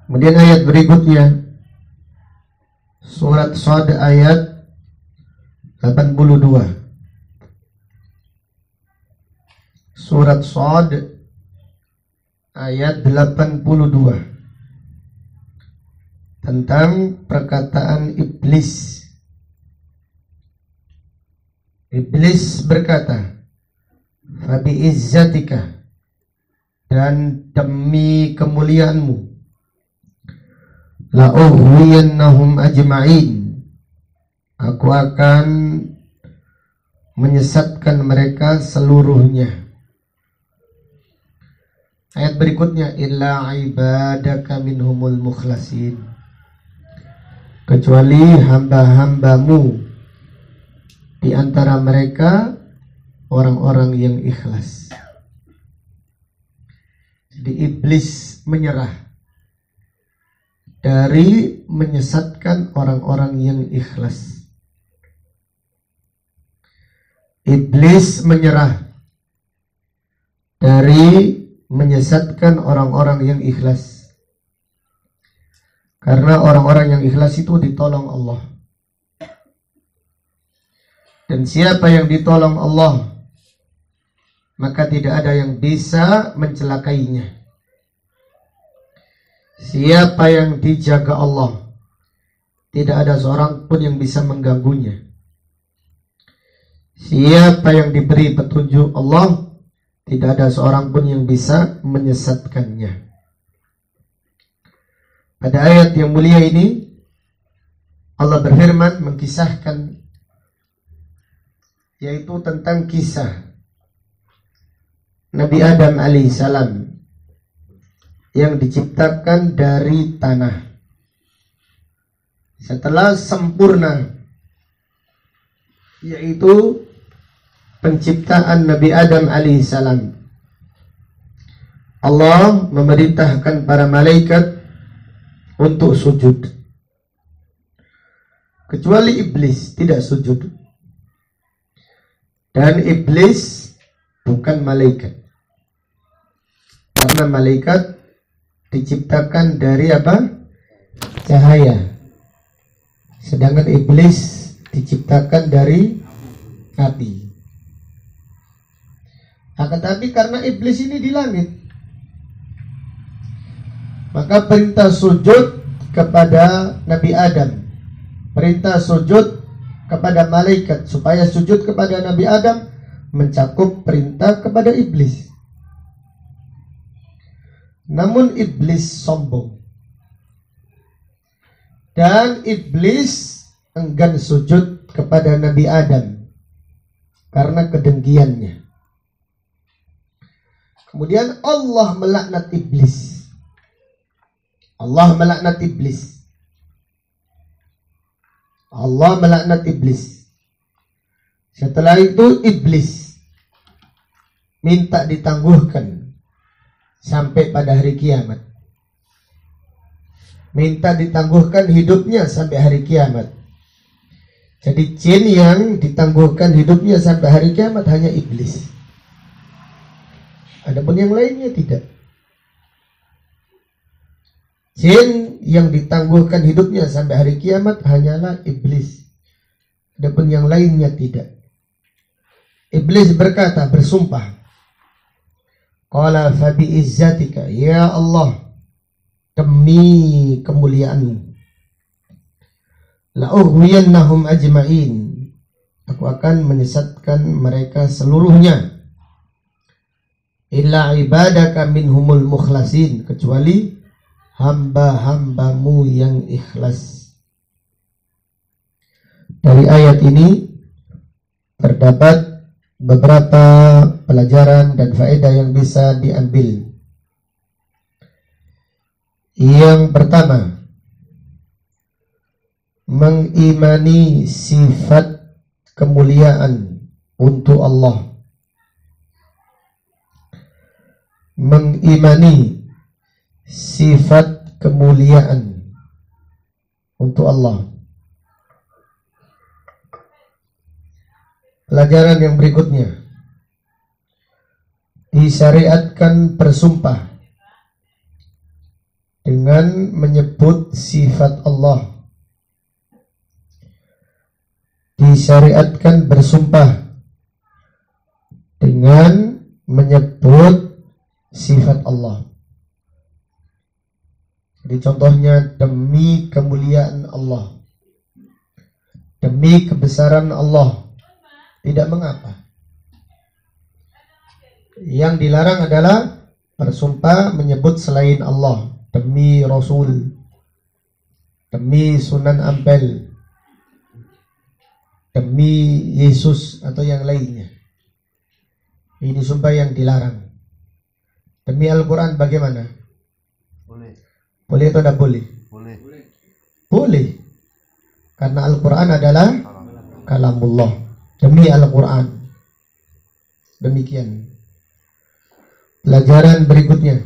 Kemudian ayat berikutnya, surat Shad ayat 82. Surat Shad ayat 82 tentang perkataan iblis. Iblis berkata, "Fabi izzatika," dan demi kemuliaanmu, "la ughwiyannahum ajma'in," aku akan menyesatkan mereka seluruhnya. Ayat berikutnya, "illa ibadaka minhumul mukhlasin," kecuali hamba-hambamu di antara mereka orang-orang yang ikhlas. Jadi iblis menyerah dari menyesatkan orang-orang yang ikhlas. iblis menyerah dari menyesatkan orang-orang yang ikhlas. Karena orang-orang yang ikhlas itu ditolong Allah. Dan siapa yang ditolong Allah, maka tidak ada yang bisa mencelakainya. Siapa yang dijaga Allah, tidak ada seorang pun yang bisa mengganggunya. Siapa yang diberi petunjuk Allah, tidak ada seorang pun yang bisa menyesatkannya. Pada ayat yang mulia ini, Allah berfirman mengkisahkan, yaitu tentang kisah Nabi Adam alaihissalam yang diciptakan dari tanah. Setelah sempurna, yaitu penciptaan Nabi Adam alaihissalam, Allah memerintahkan para malaikat untuk sujud. Kecuali iblis tidak sujud. Dan iblis bukan malaikat. Karena malaikat diciptakan dari apa? Cahaya. Sedangkan iblis diciptakan dari api. Akan tetapi karena iblis ini di langit, maka perintah sujud kepada Nabi Adam, perintah sujud kepada malaikat supaya sujud kepada Nabi Adam mencakup perintah kepada iblis. Namun iblis sombong, dan iblis enggan sujud kepada Nabi Adam karena kedengkiannya. Kemudian Allah melaknat iblis. Allah melaknat iblis. Allah melaknat iblis. Setelah itu iblis minta ditangguhkan sampai pada hari kiamat. Minta ditangguhkan hidupnya sampai hari kiamat. Jadi jin yang ditangguhkan hidupnya sampai hari kiamat hanya iblis. Adapun yang lainnya tidak. Jin yang ditangguhkan hidupnya sampai hari kiamat hanyalah iblis. Adapun yang lainnya tidak. Iblis berkata, bersumpah, qala fa bi izzatika ya Allah, demi kemuliaanmu, la ughwiyannahum ajma'in, aku akan menyesatkan mereka seluruhnya, illa ibadaka minhumul mukhlasin, kecuali hamba-hambamu yang ikhlas. Dari ayat ini terdapat beberapa pelajaran dan faedah yang bisa diambil. Yang pertama, mengimani sifat kemuliaan untuk Allah. Mengimani sifat kemuliaan untuk Allah. Pelajaran yang berikutnya, disyariatkan bersumpah dengan menyebut sifat Allah. Disyariatkan bersumpah dengan menyebut sifat Allah. Jadi contohnya, demi kemuliaan Allah, demi kebesaran Allah, tidak mengapa. Yang dilarang adalah bersumpah menyebut selain Allah, demi Rasul, demi Sunan Ampel, demi Yesus atau yang lainnya. Ini sumpah yang dilarang. Demi Al-Quran bagaimana? Boleh. Boleh atau tidak boleh? Boleh. Boleh. Karena Al-Quran adalah kalamullah. Demi Al-Quran. Demikian. Pelajaran berikutnya,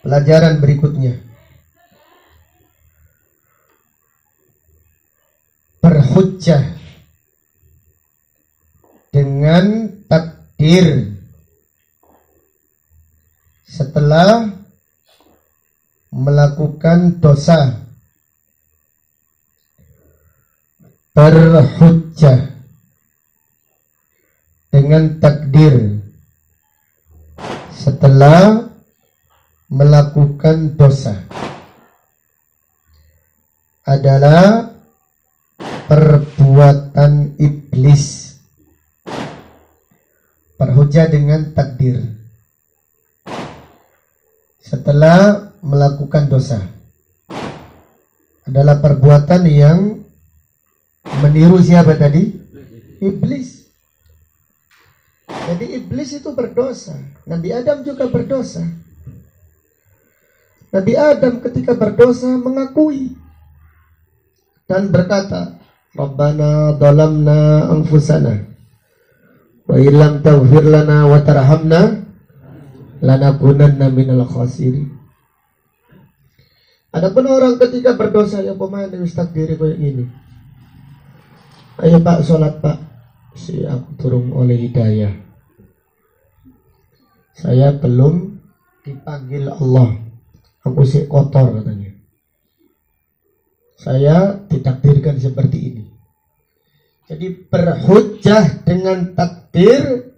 pelajaran berikutnya, berhujjah dengan takdir setelah melakukan dosa. Berhujjah dengan takdir setelah melakukan dosa adalah perbuatan iblis. Berhujjah dengan takdir setelah melakukan dosa adalah perbuatan yang meniru siapa tadi? Iblis. Jadi iblis itu berdosa. Nabi Adam juga berdosa. Nabi Adam ketika berdosa mengakui dan berkata, Rabbana dhalamna anfusana wa illam taghfir lana wa tarhamna lanakunanna minal khasirin. Adapun orang ketika berdosa yang pemain wis takdiri kayak gini. Ayo Pak sholat Pak, si aku turun oleh hidayah. Saya belum dipanggil Allah, aku si kotor katanya. Saya ditakdirkan seperti ini. Jadi berhujjah dengan takdir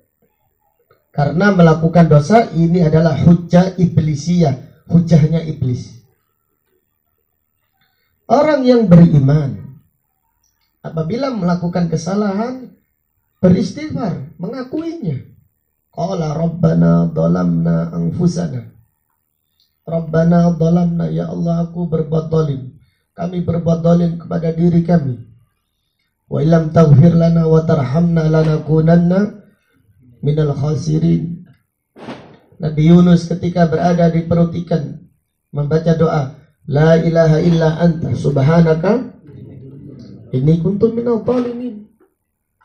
karena melakukan dosa ini adalah hujjah iblisiyah, hujjahnya iblis. Orang yang beriman apabila melakukan kesalahan beristighfar, mengakuinya. Qala Rabbana dhalamna anfusana. Rabbana dhalamna, ya Allah aku berbuat zalim. Kami berbuat zalim kepada diri kami. Wa illam taghfir lana wa tarhamna lanakunanna minal khasirin. Nabi Yunus ketika berada di perut ikan membaca doa, La ilaha illa anta subhanaka inni kuntu minadh dhalimin.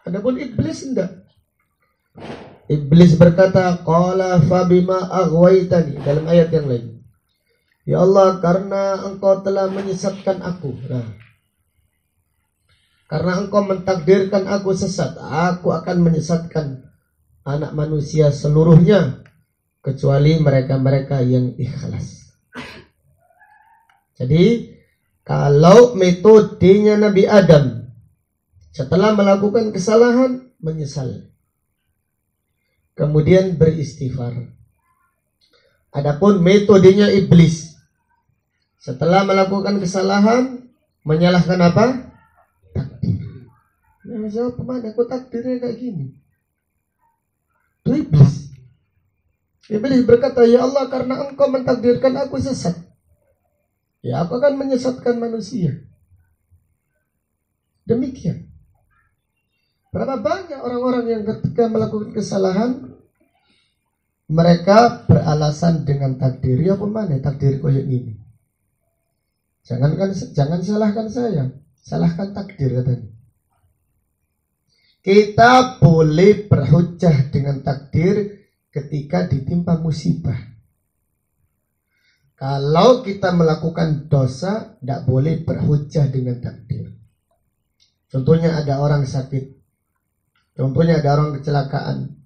Adapun iblis enggak. Iblis berkata, qala fabima aghwaytani, dalam ayat yang lain. Ya Allah, karena engkau telah menyesatkan aku. Nah, karena engkau mentakdirkan aku sesat, aku akan menyesatkan anak manusia seluruhnya kecuali mereka-mereka yang ikhlas. Jadi kalau metodenya Nabi Adam setelah melakukan kesalahan menyesal, kemudian beristighfar. Adapun metodenya iblis setelah melakukan kesalahan menyalahkan apa? Takdir. Nah, siapa mana aku takdirnya kayak gini? Itu iblis. Iblis berkata, ya Allah, karena engkau mentakdirkan aku sesat, ya aku akan menyesatkan manusia. Demikian. Berapa banyak orang-orang yang ketika melakukan kesalahan mereka beralasan dengan takdir. Ya pemana takdir kayak ini? Jangan salahkan saya, salahkan takdir katanya. Kita boleh berhujjah dengan takdir ketika ditimpa musibah. Kalau kita melakukan dosa, tidak boleh berhujjah dengan takdir. Contohnya ada orang sakit, contohnya ada orang kecelakaan,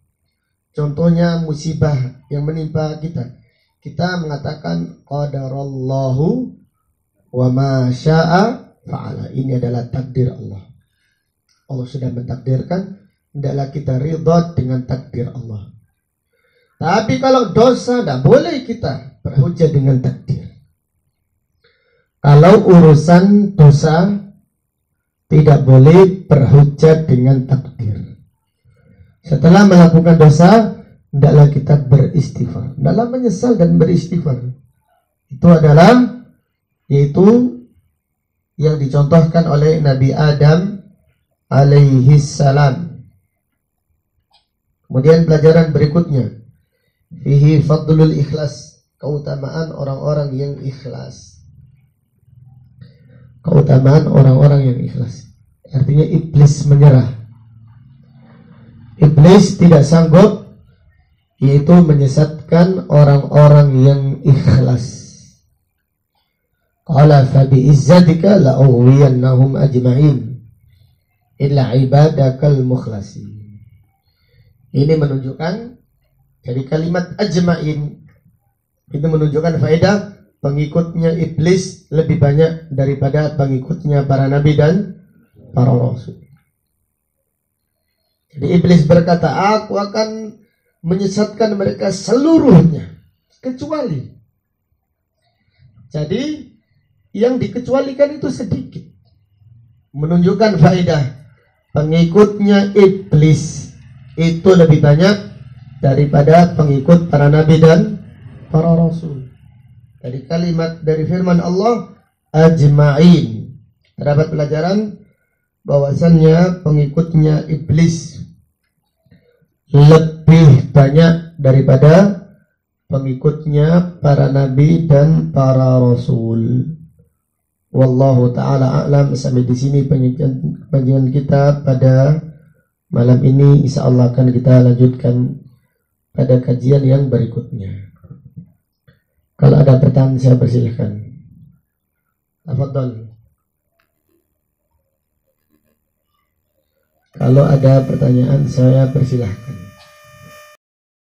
contohnya musibah yang menimpa kita. Kita mengatakan qadarallahu wa ma syaa fa'ala. Ini adalah takdir Allah. Allah sudah mentakdirkan, hendaklah kita ridha dengan takdir Allah. Tapi kalau dosa, tidak boleh kita berhujjah dengan takdir. Kalau urusan dosa, tidak boleh berhujjah dengan takdir. Setelah melakukan dosa, hendaklah kita beristighfar. Hendaklah menyesal dan beristighfar. Itu adalah yaitu yang dicontohkan oleh Nabi Adam alaihi salam. Kemudian pelajaran berikutnya, fihi fadlul ikhlas, keutamaan orang-orang yang ikhlas. Keutamaan orang-orang yang ikhlas. Artinya iblis menyerah. Iblis tidak sanggup, yaitu menyesatkan orang-orang yang ikhlas. Qala fa bi izzatika la ughwiyannahum ajma'in. illa ibadakal mukhlasin. Ini menunjukkan dari kalimat ajma'in itu menunjukkan faedah pengikutnya iblis lebih banyak daripada pengikutnya para nabi dan para rasul. Jadi iblis berkata, aku akan menyesatkan mereka seluruhnya kecuali. Jadi yang dikecualikan itu sedikit. Menunjukkan faedah pengikutnya iblis itu lebih banyak daripada pengikut para nabi dan para rasul. Dari kalimat dari firman Allah ajma'in terdapat pelajaran bahwasannya pengikutnya iblis lebih banyak daripada pengikutnya para nabi dan para rasul. Wallahu ta'ala a'lam. Sampai di sini pengajian kita pada malam ini. Insyaallah akan kita lanjutkan pada kajian yang berikutnya. Kalau ada pertanyaan saya persilahkan. Tafadhol. Kalau ada pertanyaan saya persilahkan.